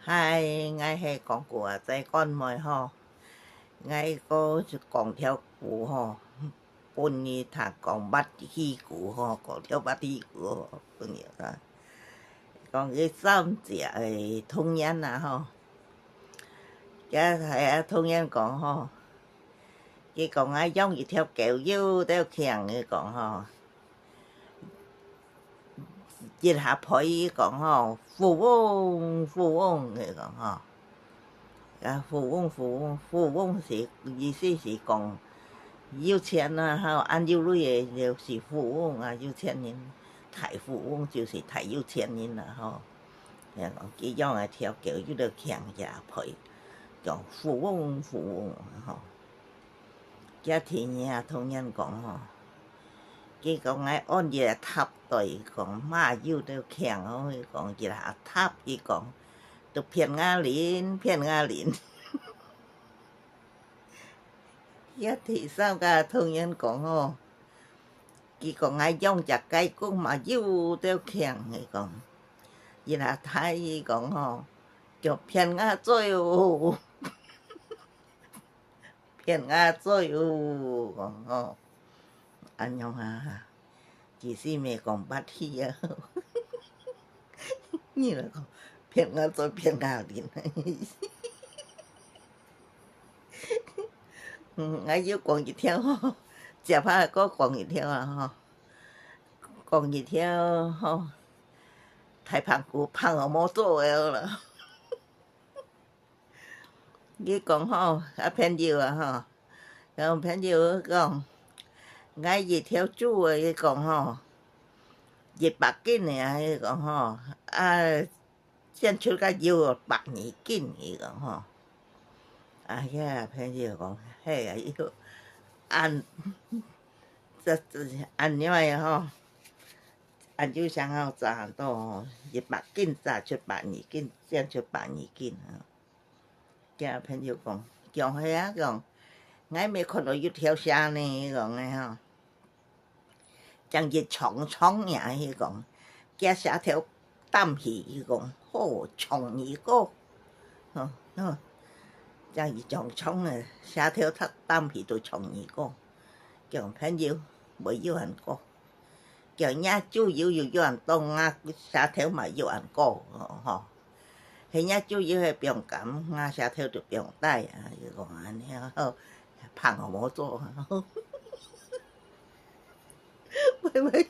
嗨，我係講古啊，仔講咪吼，我個講條古吼，本日讀講捌戲古吼，講條捌戲古吼，本日啊，講佢三隻誒童年啊吼，一係啊童年講吼，佢講我養一條狗腰都強佢講吼，一下皮講吼，富翁佢講吼。富翁是意思是講有錢啊，按有鐳的就是富翁啊，有錢人，大富翁就是大有錢人啦吼。佢養一條狗叫做強也配，叫富翁吼。這天嘢同人講吼，佢講我按日塔對講馬有都強吼，佢講一下塔，佢講都騙我臉。一提三個同人講吼，佢講我養隻雞公嘛，有都強佢講，伊拉太伊講吼，叫騙我做喲，騙我做喲講吼，安樣啊？其實咪講捌戲啊，你來講騙我做騙我臉。我要講一條吼，食飯個講一條啊吼，講一條吼，太胖骨胖到冇做了啦。佢講吼，朋友啊吼，講朋友講，我一條豬啊，佢講吼，100斤啊，佢講吼，產出個腰120斤，佢講吼，呀朋友講，嘿啊，要按樣吼，按照上好炸到吼，100斤炸出120斤，產出120斤啊。叫朋友講，講係啊講，我未看到一條蝦呢，講嘅吼，將隻長呀，佢講，加蝦條擔起，佢講，好長一個，將一長嘅蝦條擔起都長一個，叫朋友沒有人過，叫人豬油有人當啊，蝦條嘛有人過，吼。佢人主要係病感，我下條就病帶啊！佢講安尼啊，胖我冇做啊！喂喂。